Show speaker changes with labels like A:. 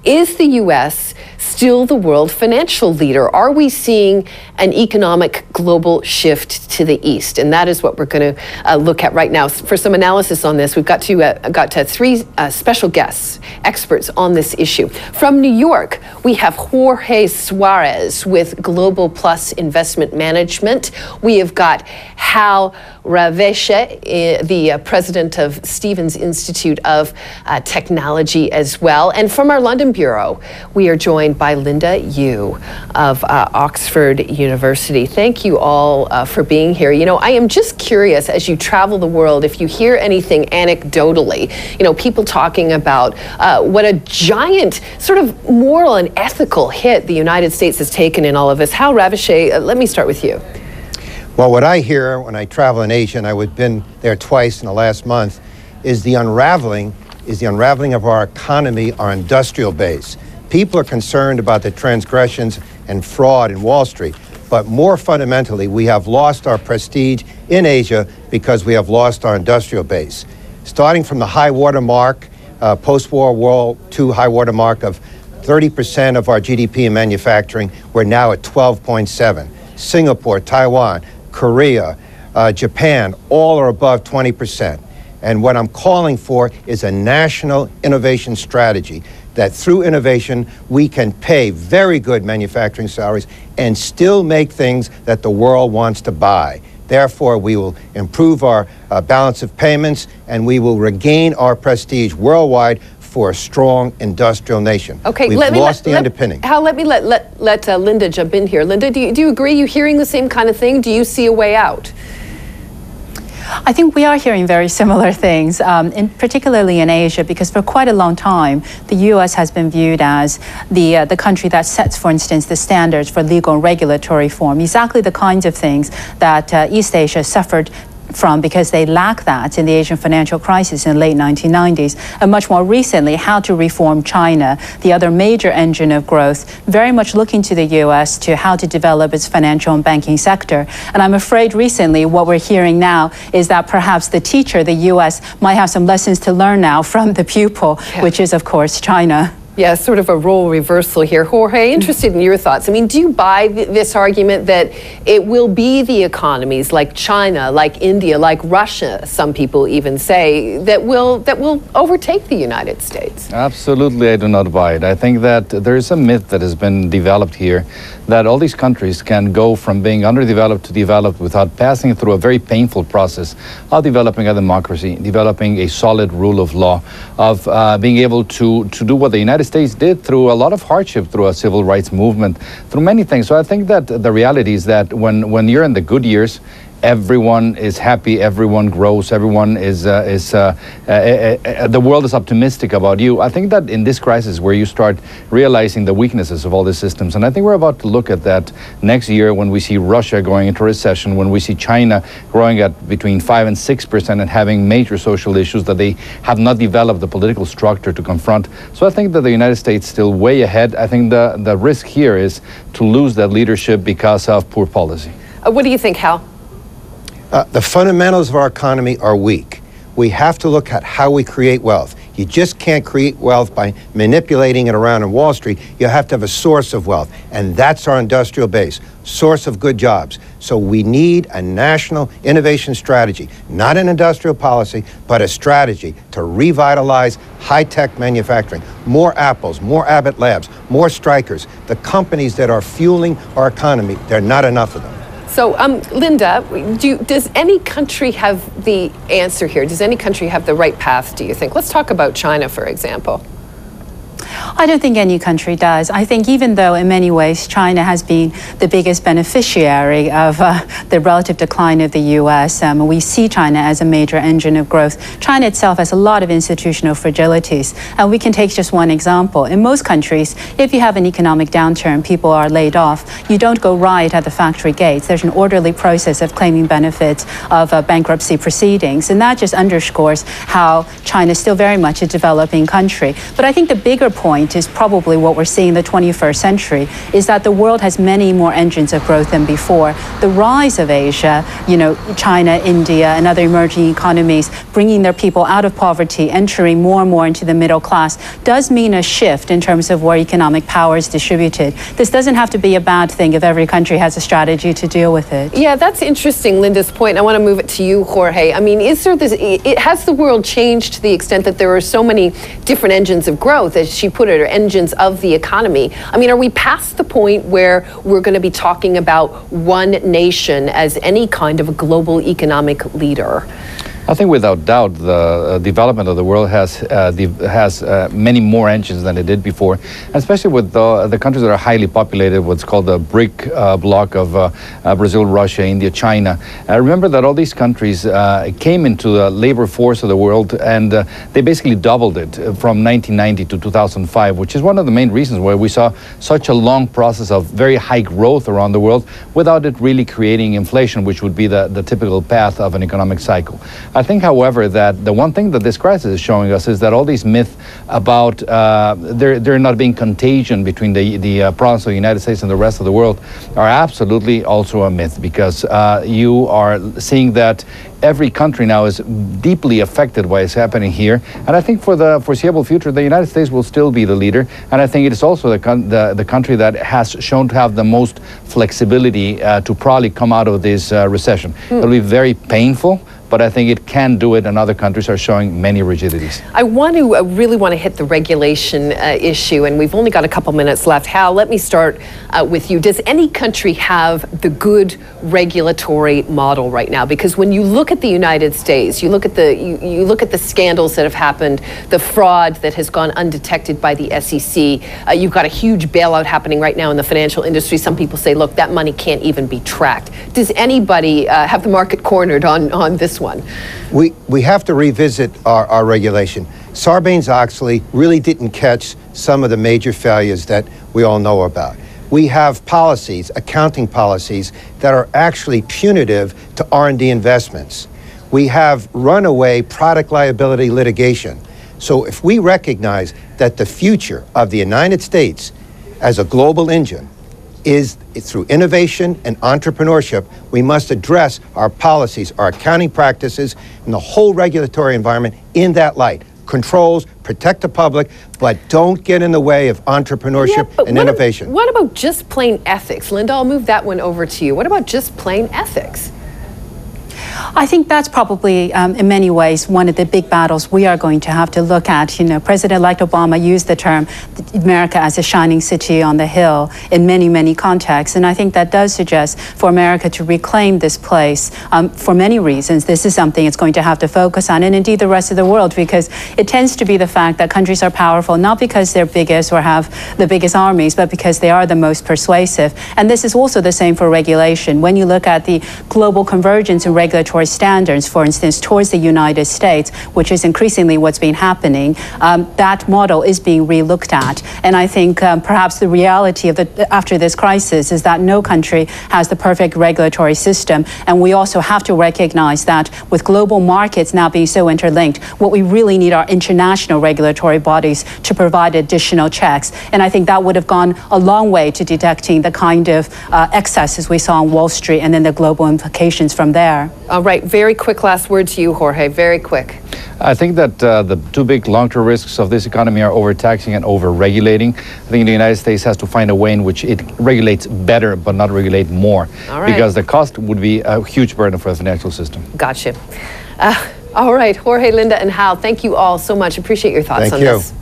A: Is the U.S. still the world financial leader? Are we seeing an economic global shift to the east? And that is what we're going to look at right now. For some analysis on this, we've got three special guests, experts on this issue. From New York, we have Jorge Suarez with Global Plus Investment Management. We have got Hal Raveche, the president of Stevens Institute of Technology as well. And from our London Bureau, we are joined by Linda Yu of Oxford University. Thank you all for being here. You know, I am just curious, as you travel the world, if you hear anything anecdotally, you know, people talking about what a giant sort of moral and ethical hit the United States has taken in all of this. Hal Raveche, let me start with you.
B: Well, what I hear when I travel in Asia, and I've been there twice in the last month, is the unraveling of our economy, our industrial base. People are concerned about the transgressions and fraud in Wall Street, but more fundamentally, we have lost our prestige in Asia because we have lost our industrial base. Starting from the high water mark, post-war World II high water mark of 30% of our GDP in manufacturing, we're now at 12.7. Singapore, Taiwan, Korea, Japan, all are above 20%. And what I'm calling for is a national innovation strategy that through innovation, we can pay very good manufacturing salaries and still make things that the world wants to buy. Therefore, we will improve our balance of payments and we will regain our prestige worldwide for a strong industrial nation.
A: Okay,
B: we've lost the underpinning.
A: Hal, let me let Linda jump in here. Linda, do you agree? You hearing the same kind of thing? Do you see a way out?
C: I think we are hearing very similar things, particularly in Asia, because for quite a long time, the U.S. has been viewed as the country that sets, for instance, the standards for legal and regulatory reform, exactly the kinds of things that East Asia suffered from because they lack that in the Asian financial crisis in the late 1990s, and much more recently, how to reform China, the other major engine of growth, very much looking to the U.S. to how to develop its financial and banking sector. And I'm afraid recently what we're hearing now is that perhaps the teacher, the U.S., might have some lessons to learn now from the pupil, which is, of course, China.
A: Yeah, sort of a role reversal here. Jorge, interested in your thoughts. I mean, do you buy this argument that it will be the economies like China, like India, like Russia, some people even say, that will overtake the United States?
D: Absolutely, I do not buy it. I think that there is a myth that has been developed here that all these countries can go from being underdeveloped to developed without passing through a very painful process of developing a democracy, developing a solid rule of law, of being able to do what the United States did through a lot of hardship, through a civil rights movement, through many things. So I think that the reality is that when you're in the good years, everyone is happy, everyone grows, everyone is, the world is optimistic about you. I think that in this crisis where you start realizing the weaknesses of all the systems, and I think we're about to look at that next year when we see Russia going into recession, when we see China growing at between 5 and 6% and having major social issues that they have not developed the political structure to confront. So I think that the United States is still way ahead. I think the risk here is to lose that leadership because of poor policy.
A: What do you think, Hal?
B: The fundamentals of our economy are weak. We have to look at how we create wealth. You just can't create wealth by manipulating it around on Wall Street. You have to have a source of wealth, and that's our industrial base, source of good jobs. So we need a national innovation strategy, not an industrial policy, but a strategy to revitalize high-tech manufacturing. More Apples, more Abbott Labs, more Strykers. The companies that are fueling our economy, there are not enough of them.
A: So, Linda, does any country have the answer here? Does any country have the right path, do you think? Let's talk about China, for example.
C: I don't think any country does. I think even though in many ways China has been the biggest beneficiary of the relative decline of the U.S., we see China as a major engine of growth. China itself has a lot of institutional fragilities. And we can take just one example. In most countries, if you have an economic downturn, people are laid off, you don't go riot at the factory gates. There's an orderly process of claiming benefits of bankruptcy proceedings. And that just underscores how China is still very much a developing country. But I think the bigger point point is probably what we're seeing in the 21st century, is that the world has many more engines of growth than before. The rise of Asia, China, India, and other emerging economies, bringing their people out of poverty, entering more and more into the middle class, does mean a shift in terms of where economic power is distributed. This doesn't have to be a bad thing if every country has a strategy to deal with it.
A: Yeah, that's interesting, Linda's point. I want to move it to you, Jorge. I mean, has the world changed to the extent that there are so many different engines of growth, as she put it, or engines of the economy? I mean, are we past the point where we're going to be talking about one nation as any kind of a global economic leader?
D: I think without doubt the development of the world has many more engines than it did before, especially with the countries that are highly populated, what's called the BRIC bloc of Brazil, Russia, India, China. Remember that all these countries came into the labor force of the world, and they basically doubled it from 1990 to 2005, which is one of the main reasons why we saw such a long process of very high growth around the world without it really creating inflation, which would be the typical path of an economic cycle. I think, however, that the one thing that this crisis is showing us is that all these myths about there not being contagion between the province of the United States and the rest of the world are absolutely also a myth, because you are seeing that every country now is deeply affected by what's happening here. And I think for the foreseeable future, the United States will still be the leader. And I think it is also the country that has shown to have the most flexibility to probably come out of this recession. It'll be very painful, but I think it can do it, and other countries are showing many rigidities.
A: I really want to hit the regulation issue, and we've only got a couple minutes left. Hal, let me start with you. Does any country have the good regulatory model right now? Because when you look at the United States, you look at the scandals that have happened, the fraud that has gone undetected by the SEC. You've got a huge bailout happening right now in the financial industry. Some people say, look, that money can't even be tracked. Does anybody have the market cornered on this one?
B: We have to revisit our regulation. Sarbanes-Oxley really didn't catch some of the major failures that we all know about. We have policies, accounting policies, that are actually punitive to R&D investments. We have runaway product liability litigation. So if we recognize that the future of the United States as a global engine is through innovation and entrepreneurship, we must address our policies, our accounting practices, and the whole regulatory environment in that light. Controls, protect the public, but don't get in the way of entrepreneurship and innovation.
A: What about just plain ethics? Linda, I'll move that one over to you. What about just plain ethics?
C: I think that's probably, in many ways, one of the big battles we are going to have to look at. President-elect Obama used the term America as a shining city on the hill in many, many contexts. And I think that does suggest for America to reclaim this place for many reasons. This is something it's going to have to focus on, and indeed the rest of the world, because it tends to be the fact that countries are powerful, not because they're biggest or have the biggest armies, but because they are the most persuasive. And this is also the same for regulation. When you look at the global convergence in regulatory standards, for instance, towards the United States, which is increasingly what's been happening, that model is being re-looked at. And I think perhaps the reality of after this crisis is that no country has the perfect regulatory system. And we also have to recognize that with global markets now being so interlinked, what we really need are international regulatory bodies to provide additional checks. And I think that would have gone a long way to detecting the kind of excesses we saw on Wall Street and then the global implications from there.
A: All right, very quick last word to you, Jorge, very quick.
D: I think that the two big long-term risks of this economy are overtaxing and over-regulating. I think the United States has to find a way in which it regulates better but not regulate more. All right. Because the cost would be a huge burden for the financial system.
A: Gotcha. All right, Jorge, Linda, and Hal, thank you all so much. Appreciate your thoughts on this.